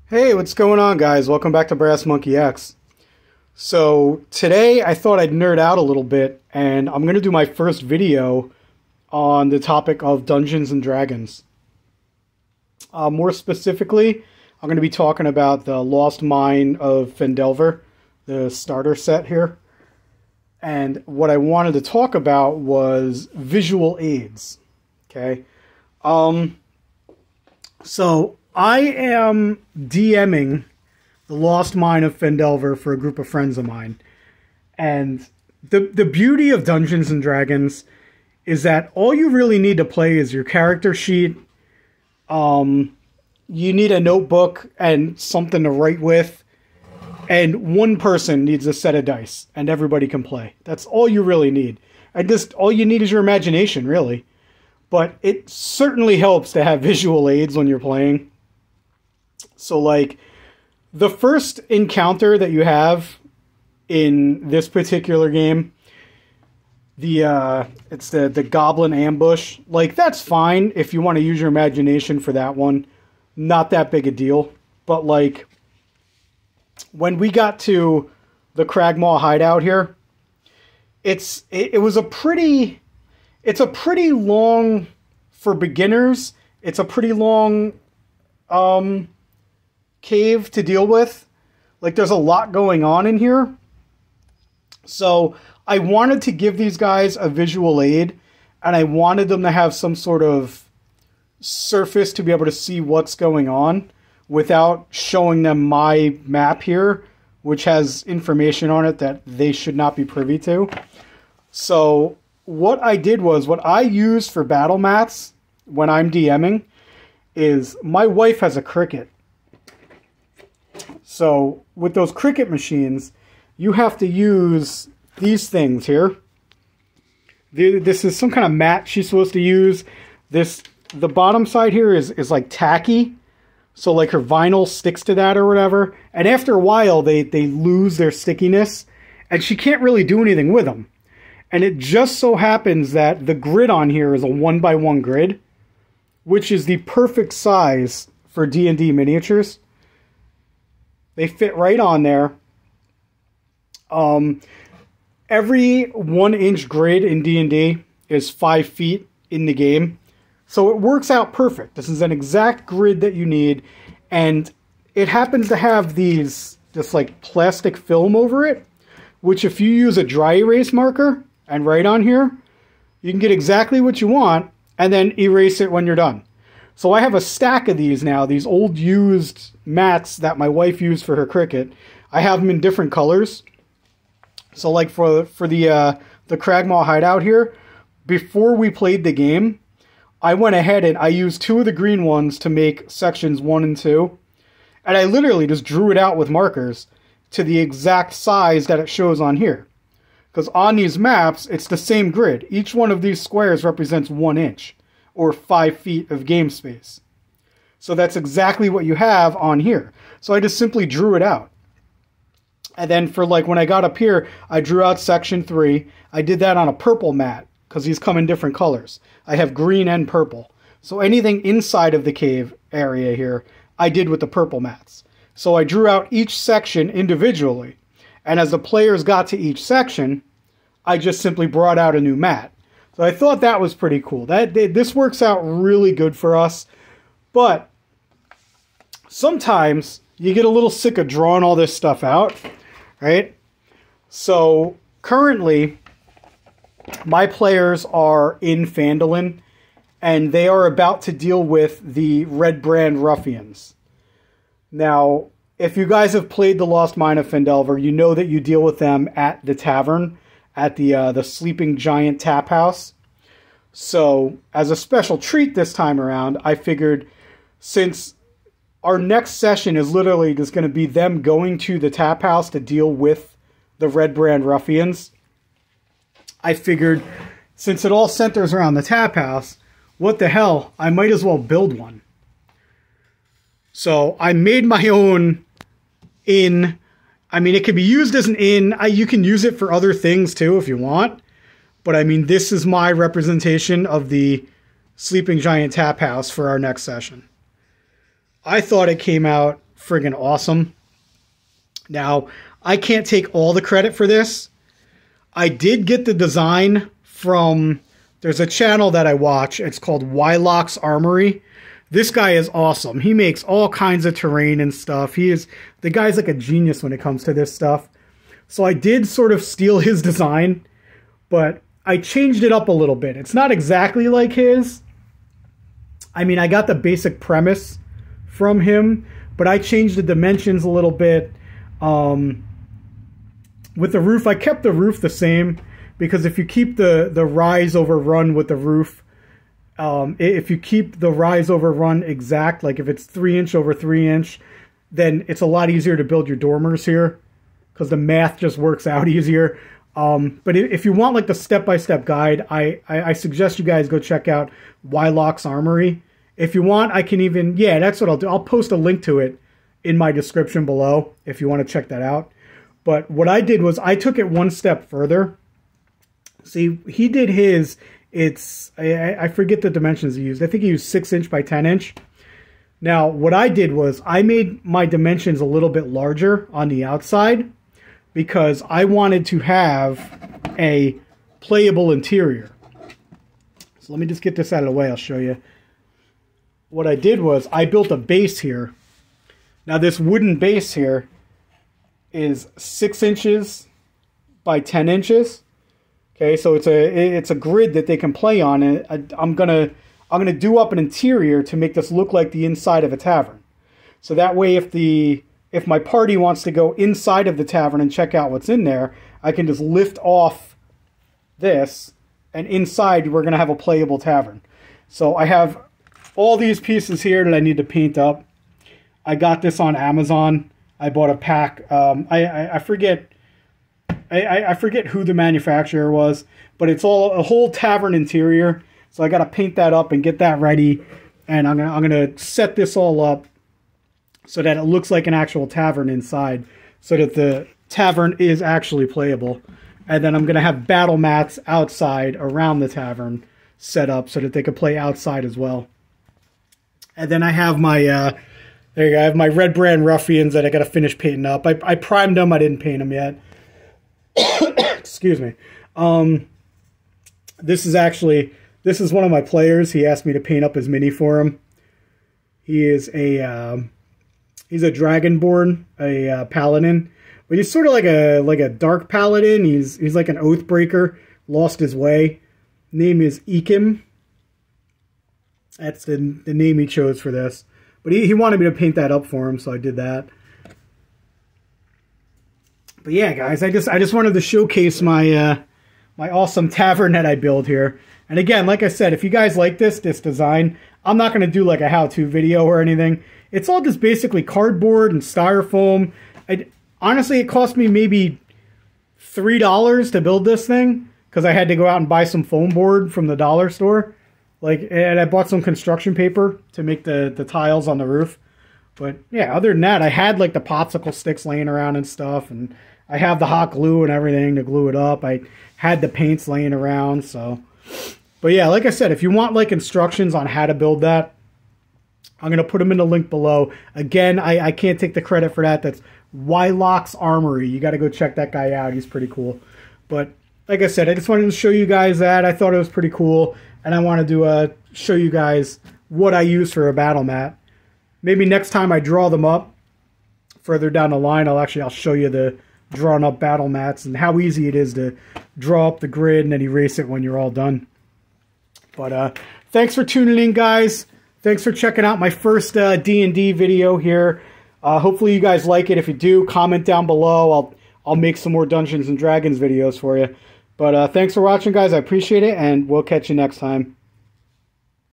Hey, what's going on, guys? Welcome back to Brass Monkey X. So today I thought I'd nerd out a little bit, and I'm going to do my first video on the topic of Dungeons and Dragons. More specifically, I'm going to be talking about the Lost Mine of Phandelver, the starter set here. And what I wanted to talk about was visual aids. Okay. So I am DMing the Lost Mine of Phandelver for a group of friends of mine. And the beauty of Dungeons and Dragons is that all you really need to play is your character sheet. You need a notebook and something to write with. And one person needs a set of dice, and everybody can play. That's all you really need. And just all you need is your imagination, really. But it certainly helps to have visual aids when you're playing. So, like, the first encounter that you have in this particular game, it's the goblin ambush. Like, that's fine if you want to use your imagination for that one. Not that big a deal. But, like, when we got to the Cragmaw hideout here, it's a pretty long, for beginners, it's a pretty long cave to deal with. Like, there's a lot going on in here. So I wanted to give these guys a visual aid, and I wanted them to have some sort of surface to be able to see what's going on without showing them my map here, which has information on it that they should not be privy to. So what I did was, what I use for battle mats when I'm DMing is, my wife has a cricket. So with those cricket machines, you have to use these things here. This is some kind of mat she's supposed to use. The bottom side here is like tacky. So, like, her vinyl sticks to that or whatever. And after a while, they lose their stickiness. And she can't really do anything with them. And it just so happens that the grid on here is a 1x1 grid, which is the perfect size for D&D miniatures. They fit right on there. Every 1-inch grid in D&D is 5 feet in the game. So it works out perfect. This is an exact grid that you need, and it happens to have this like plastic film over it, which if you use a dry erase marker and write on here, you can get exactly what you want and then erase it when you're done. So I have a stack of these now, these old used mats that my wife used for her cricket. I have them in different colors. So, like, for the Cragmaw hideout here, before we played the game, I went ahead and I used 2 of the green ones to make sections 1 and 2. And I literally just drew it out with markers to the exact size that it shows on here. Because on these maps, it's the same grid. Each one of these squares represents 1 inch, or 5 feet of game space. So that's exactly what you have on here. So I just simply drew it out. And then for, like, when I got up here, I drew out section 3. I did that on a purple mat, because these come in different colors. I have green and purple. So anything inside of the cave area here, I did with the purple mats. So I drew out each section individually. And as the players got to each section, I just simply brought out a new mat. So I thought that was pretty cool. This works out really good for us. But sometimes you get a little sick of drawing all this stuff out, right? So currently, my players are in Phandelver, and they are about to deal with the Red Brand Ruffians. Now, if you guys have played the Lost Mine of Phandelver, you know that you deal with them at the Tavern, at the Sleeping Giant Tap House. So, as a special treat this time around, I figured, since our next session is literally just going to be them going to the Tap House to deal with the Red Brand Ruffians, I figured, since it all centers around the Tap House, what the hell, I might as well build one. So I made my own inn. I mean, it could be used as an inn. You can use it for other things too if you want. But I mean, this is my representation of the Sleeping Giant Tap House for our next session. I thought it came out friggin' awesome. Now, I can't take all the credit for this. I did get the design from, there's a channel that I watch. It's called Wylock's Armory. This guy is awesome. He makes all kinds of terrain and stuff. The guy's like a genius when it comes to this stuff. So I did sort of steal his design, but I changed it up a little bit. It's not exactly like his. I mean, I got the basic premise from him, but I changed the dimensions a little bit. With the roof, I kept the roof the same, because if you keep the rise over run with the roof, if you keep the rise over run exact, like if it's 3 inch over 3 inch, then it's a lot easier to build your dormers here, because the math just works out easier. But if you want like the step-by-step guide, I suggest you guys go check out Wylock's Armory. If you want, I can even, yeah, that's what I'll do. I'll post a link to it in my description below if you want to check that out. But what I did was I took it one step further. See, he did his, I forget the dimensions he used. I think he used 6 inch by 10 inch. Now, what I did was I made my dimensions a little bit larger on the outside, because I wanted to have a playable interior. So let me just get this out of the way. I'll show you. What I did was I built a base here. Now this wooden base here is 6 inches by 10 inches. Okay, so it's a grid that they can play on, and I'm gonna do up an interior to make this look like the inside of a tavern. So that way, if my party wants to go inside of the tavern and check out what's in there, I can just lift off this, and inside we're gonna have a playable tavern. So I have all these pieces here that I need to paint up. I got this on Amazon. I bought a pack. I forget. I forget who the manufacturer was, but it's all a whole tavern interior. So I got to paint that up and get that ready, and I'm gonna set this all up so that it looks like an actual tavern inside, so that the tavern is actually playable. And then I'm gonna have battle mats outside around the tavern set up so that they could play outside as well. And then I have my there you go. I have my Red Brand Ruffians that I got to finish painting up. I primed them. I didn't paint them yet. Excuse me. This is one of my players. He asked me to paint up his mini for him. He is he's a Dragonborn, a paladin, but he's sort of like a dark paladin. He's like an Oathbreaker, lost his way. Name is Ekim. That's the name he chose for this. But he wanted me to paint that up for him, so I did that. But yeah, guys, I just wanted to showcase my my awesome tavern that I build here. And again, like I said, if you guys like this design, I'm not going to do like a how-to video or anything. It's all just basically cardboard and styrofoam. Honestly, it cost me maybe $3 to build this thing, because I had to go out and buy some foam board from the dollar store. And I bought some construction paper to make the tiles on the roof. But yeah, other than that, I had like the popsicle sticks laying around and stuff, and I have the hot glue and everything to glue it up. I had the paints laying around, so. But yeah, like I said, if you want like instructions on how to build that, I'm going to put them in the link below. Again, I can't take the credit for that. That's Wylock's Armory. You got to go check that guy out. He's pretty cool. But like I said, I just wanted to show you guys that. I thought it was pretty cool. And I wanted to show you guys what I use for a battle mat. Maybe next time I draw them up further down the line, I'll show you the drawn up battle mats and how easy it is to draw up the grid and then erase it when you're all done. But thanks for tuning in, guys. Thanks for checking out my first D&D video here. Hopefully you guys like it. If you do, comment down below. I'll make some more Dungeons and Dragons videos for you. But thanks for watching, guys. I appreciate it, and we'll catch you next time.